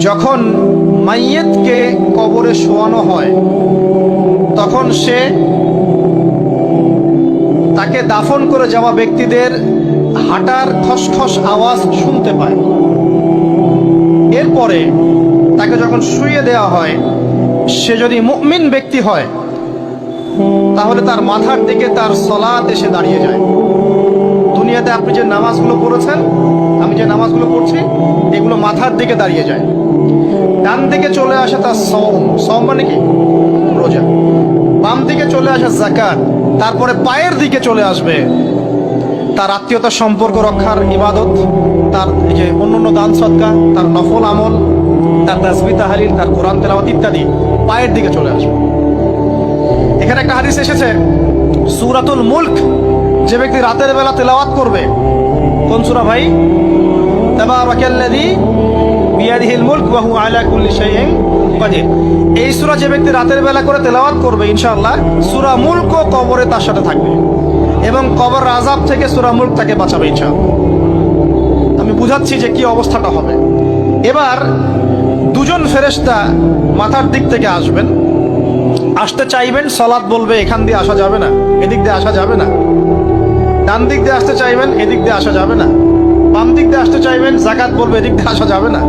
যখন মাইয়েতকে কবরে শোয়ানো হয় তখন সে তাকে দাফন করে যাওয়া ব্যক্তিদের হাঁটার খসখস আওয়াজ শুনতে পায়। এরপরে তাকে যখন শুইয়ে দেওয়া হয়, সে যদি মুমিন ব্যক্তি হয় তাহলে তার মাথার দিকে তার সলাত এসে দাঁড়িয়ে যায়। দুনিয়াতে আপনি যে নামাজগুলো পড়েছেন, আমি যে নামাজগুলো পড়ছি, এগুলো মাথার দিকে দাঁড়িয়ে যায়। ডান দিকে চলে আসে তার সওম মানে কি? রোজা। বাম দিকে চলে আসে যাকাত। তারপরে পায়ের দিকে চলে আসবে তার আত্মীয়তার সম্পর্ক রক্ষার ইবাদত, তার এই যে অন্যান্য দান সদকা, তার নফল আমল, তার তাসবিহ তাহলিল, তার কোরআন তেলাওয়াত ইত্যাদি পায়ের দিকে চলে আসবে। এখানে একটা হাদিস এসেছে, সূরাতুল মুলক যে ব্যক্তি রাতের বেলা তেলাওয়াত করবে, কোন সূরা ভাই? তাবারাকাল্লাযী বিয়াদিহিল মুলক ওয়া হুয়া আলা কুল্লি শাইইন কাদির। এই সূরা যে ব্যক্তি রাতের বেলা করে তেলাওয়াত করবে, ইনশাআল্লাহ সূরা মুলকও কবরে তার সাথে থাকবে এবং কবর আযাব থেকে সূরা মুলক তাকে বাঁচাবে ইনশাআল্লাহ। আমি বুঝাচ্ছি যে কি অবস্থাটা হবে। এবার দুজন ফেরেশতা মাথার দিক থেকে আসবেন, আসতে চাইবেন, সালাত বলবে এখান দিয়ে আসা যাবে না, এদিক দিয়ে আসা যাবে না। ডান দিক দিয়ে আসতে চাইবেন, এদিক দিয়ে আসা যাবে না। বাম দিক দিয়ে আসতে চাইবেন, যাকাত বলবে এদিক দিয়ে আসা যাবে না।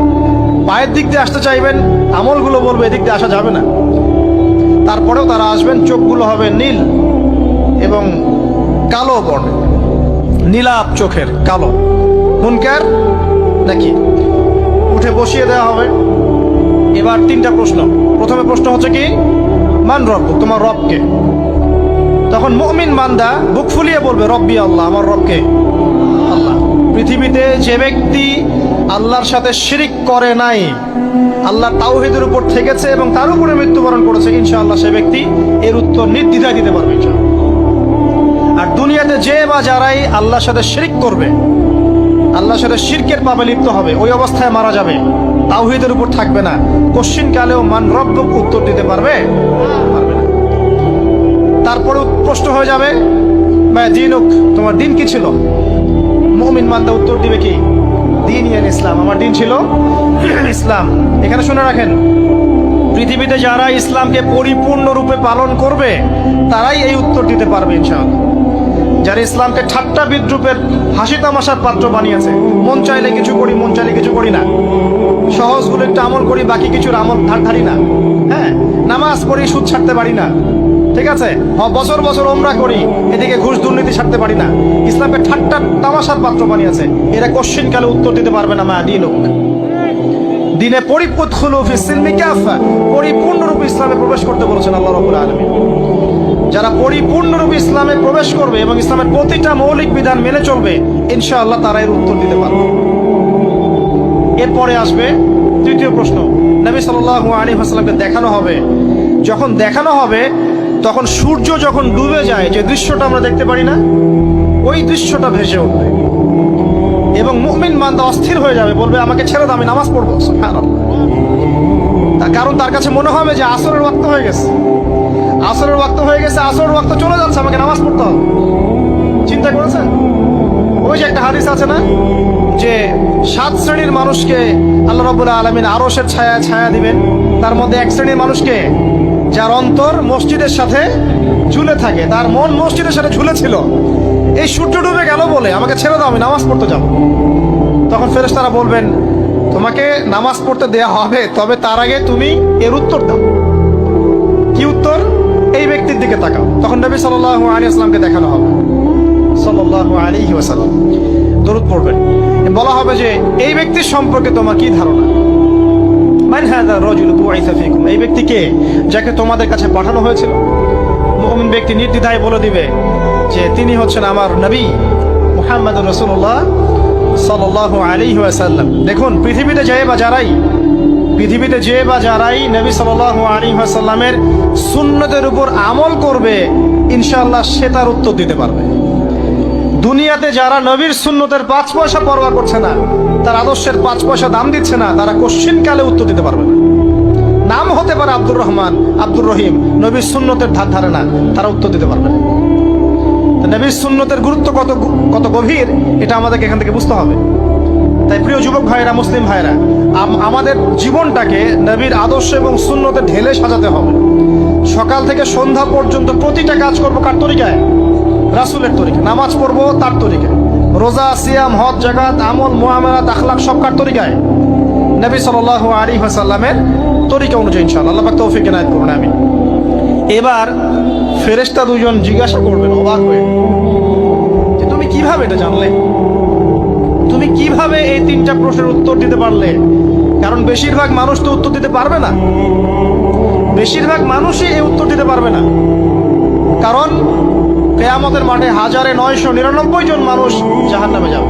পায়ের দিক দিয়ে আসতে চাইবেন, আমলগুলো বলবে এদিক দিয়ে আসা যাবে না। তারপরেও তারা আসবেন, চোখগুলো হবে নীল এবং কালো বর্ণ, নীলাপ চোখের, কালো। মুনকার নাকি? উঠে বসিয়ে দেওয়া হবে। এবার তিনটা প্রশ্ন। প্রথমে প্রশ্ন হচ্ছে কি? মান রব, তোমার রবকে? তখন মুমিন বান্দা বুক ফুলিয়ে বলবে রব্বি আল্লাহ, আমার রবকে আল্লাহ। পৃথিবীতে যে ব্যক্তি আল্লাহর সাথে শিরিক করে নাই, আল্লাহ তাওহীদের উপর থেকেছে এবং তার উপরে মৃত্যুবরণ করেছে, ইনশাআল্লাহ সে ব্যক্তি এর উত্তর নির্দ্বিধায় দিতে পারবে ইনশাআল্লাহ। আর দুনিয়াতে যে বা যারাই আল্লাহর সাথে শিরিক করবে, আল্লাহর সাথে শিরকের পাপে লিপ্ত হবে, ওই অবস্থায় মারা যাবে, তাওহীদের উপর থাকবে না, কোশ্চিন কালেও মান রব্বুক উত্তর দিতে পারবে না। তারপরে প্রশ্ন হয়ে যাবে মা দীনুক, তোমার দিন কি ছিল? মুমিন বান্দা উত্তর দিবে কি? দিন ইয়াল ইসলাম, আমার দিন ছিল ইসলাম। এখানে শুনে রাখেন, পৃথিবীতে যারা ইসলামকে পরিপূর্ণরূপে পালন করবে তারাই এই উত্তর দিতে পারবে ইনশাআল্লাহ। যারা ইসলামকে ঠাট্টা বিদ্রুপের হাসি তামাশার পাত্র বানিয়েছে, মন চাইলে কিছু করি, মন চাইলে কিছু করি না, সহজগুলো একটু আমল করি, বাকি কিছুর আমল ধারি না, হ্যাঁ, নামাজ পড়ি, সুদ ছাড়তে পারি না, ঠিক আছে, বছর বছর ওমরা করি, এদিকে ঘুষ দুর্নীতি ছাড়তে পারি না, ইসলামকে ঠাট্টা তামাশার পাত্র বানিয়েছে, এরা কোশ্চিন কালে উত্তর দিতে পারবে না মা দীনুক। দিনে পরিপূর্ণরূপে ইসলামে প্রবেশ করতে বলেছেন আল্লাহ রাব্বুল আলামিন। যারা পরিপূর্ণরূপে ইসলামে প্রবেশ করবে এবং ইসলামের প্রতিটা মৌলিক বিধান মেনে চলবে, ইনশাআল্লাহ তারা এর উত্তর দিতে পারবে। এরপরে আসবে তৃতীয় প্রশ্ন। নবী সাল্লাল্লাহু আলাইহি ওয়াসাল্লামকে দেখানো হবে। যখন দেখানো হবে তখন সূর্য যখন ডুবে যায়, যে দৃশ্যটা আমরা দেখতে পারি না, ওই দৃশ্যটা ভেসে উঠবে এবং মুমিন বান্দা অস্থির হয়ে যাবে, বলবে আমাকে ছেড়ে দাও, আমি নামাজ পড়বো। সুবহানাল্লাহ। তার কারণ তার কাছে মনে হবে যে আসরের ওয়াক্ত হয়ে গেছে, আসরের ওয়াক্ত হয়ে গেছে, আসরের ওয়াক্ত চলে যাচ্ছে, আমাকে নামাজ পড়তে হবে। চিন্তা করেছেন? ওই যে একটা হাদিস আছে না, যে 7 শ্রেণীর মানুষকে আল্লাহ রাব্বুল আলামিন আরশের ছায়া দিবেন। তার মধ্যে এক শ্রেণীর মানুষকে, যার অন্তর মসজিদের সাথে ঝুলে থাকে, তার মন মসজিদের সাথে ঝুলেছিল, এই সূর্য ডুবে গেল বলে আমাকে ছেড়ে দাও, আমি নামাজ পড়তে যাব। তখন ফেরেশতারা বলবেন তোমাকে নামাজ পড়তে দেয়া হবে, তবে তার আগে তুমি এর উত্তর দাও। কি উত্তর? এই ব্যক্তির দিকে তাকাও। তখন নবী সাল্লাল্লাহু আলাইহি ওয়াসাল্লামকে দেখানো হবে, সাল্লাল্লাহু আলাইহি ওয়াসাল্লাম দরুদ পড়বেন। বলা হবে যে এই ব্যক্তির সম্পর্কে তোমার কি ধারণা? মান হাযা রাজুল বুইসা ফীকুম, এই ব্যক্তি কে, যাকে তোমাদের কাছে পাঠানো হয়েছিল? মুমিন ব্যক্তি নির্দ্বিধায় বলে দিবে যে তিনি হচ্ছেন আমার নবী মুহাম্মদুর রাসূলুল্লাহ সাল্লাল্লাহু আলাইহি ওয়াসাল্লাম। দেখুন, পৃথিবীতে যে বা যারাই নবী সাল্লাল্লাহু আলাইহি ওয়াসাল্লামের সুন্নতের উপর আমল করবে, ইনশাআল্লাহ সে তার উত্তর দিতে পারবে। দুনিয়াতে যারা নবীর সুন্নতের 5 পয়সা পরোয়া করছে না, তার আদর্শের 5 পয়সা দাম দিচ্ছে না, তারা কোশ্চিন কালে উত্তর দিতে পারবে না। নাম হতে পারে আব্দুর রহমান, আব্দুর রহিম, নবীর সুন্নতের ধারে না, তারা উত্তর দিতে পারবে না। নবীর সুন্নতের গুরুত্ব কত গভীর, এটা আমাদেরকে এখান থেকে বুঝতে হবে। তাই প্রিয় যুবক ভাইরা, মুসলিম ভাইরা, আমাদের জীবনটাকে নবীর আদর্শ এবং সুন্নতে ঢেলে সাজাতে হবে। সকাল থেকে সন্ধ্যা পর্যন্ত প্রতিটা কাজ করবো কার তরিকায়? রাসূলের তরিকায়। নামাজ পড়বো তার তরিকায়, রোজা, সিয়াম, হজ, জাকাত, আমল, মুআমালাত, আখলাক সব কার তরিকায়? নবী সাল্লাল্লাহু আলাইহি ওয়াসাল্লামের তরিকা অনুযায়ী ইনশাআল্লাহ। আল্লাহ পাক তৌফিক এনায়েত করুন, আমিন। এবার ফেরেশতা দুজন জিজ্ঞাসা করবেন অবাক হয়ে যে তুমি কিভাবে এটা জানলে? তুমি কিভাবে এই তিনটা প্রশ্নের উত্তর দিতে পারলে? কারণ বেশিরভাগ মানুষ তো উত্তর দিতে পারবে না, বেশিরভাগ মানুষই এই উত্তর দিতে পারবে না। কারণ কিয়ামতের মাঠে 1999 জন মানুষ জাহান্নামে যাবে।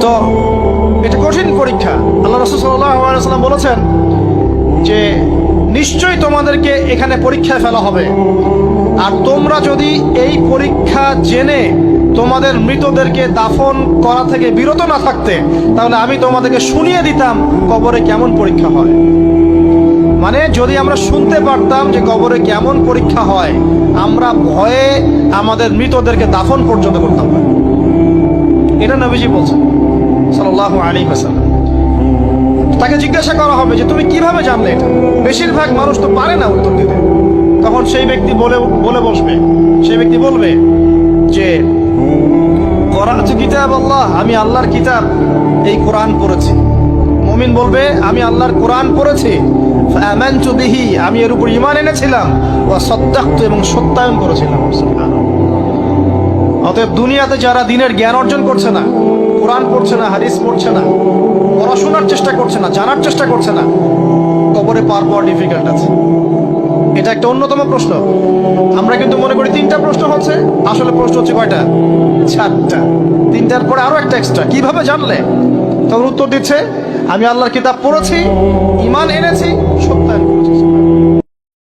তো এটা কঠিন পরীক্ষা। আল্লাহ রাসূল সাল্লাল্লাহু আলাইহি ওয়াসাল্লাম বলেছেন যে নিশ্চয়ই তোমাদেরকে এখানে পরীক্ষায় ফেলা হবে, আর তোমরা যদি এই পরীক্ষা জেনে তোমাদের মৃতদেরকে দাফন করা থেকে বিরত না থাকতে, তাহলে আমি তোমাদেরকে শুনিয়ে দিতাম কবরে কেমন পরীক্ষা হয়। মানে যদি আমরা শুনতে পারতাম যে কবরে কেমন পরীক্ষা হয়, আমরা ভয়ে আমাদের মৃতদেরকে দাফন পর্যন্ত করতাম না। এটা নবীজি বলছেন সাল্লাল্লাহু আলাইহি ওয়াসাল্লাম। তাকে জিজ্ঞাসা করা হবে যে তুমি কিভাবে জানলে এটা? বেশিরভাগ মানুষ তো পারে না উত্তর দিতে। তখন সেই ব্যক্তি বলে বসবে, সেই ব্যক্তি বলবে যে করাতু কিতাব আল্লাহ, আমি আল্লাহর কিতাব এই কোরআন পড়েছি। মুমিন বলবে আমি আল্লাহর কোরআন পড়েছি, ফাআমানতু বিহি, আমি এর উপর ঈমান এনেছিলাম, ওয়া সাদ্দাকতু, এবং সত্যায়ন করেছিলাম। অতএব দুনিয়াতে যারা দিনের জ্ঞান অর্জন করছে না, কোরআন পড়ছে না, হাদিস পড়ছে না, পড়াশোনার চেষ্টা করছে না, জানার চেষ্টা করছে না, কবরে পার পাওয়া ডিফিকাল্ট আছে। এটা একটা অন্যতম প্রশ্ন। আমরা কিন্তু মনে করি তিনটা প্রশ্ন হচ্ছে, আসলে প্রশ্ন হচ্ছে কয়টা? 4টা। তিনটার পরে আরো একটা এক্সট্রা। কিভাবে জানলে? তখন উত্তর দিচ্ছে আমি আল্লাহর কিতাব পড়েছি, ঈমান এনেছি, সত্যায়ন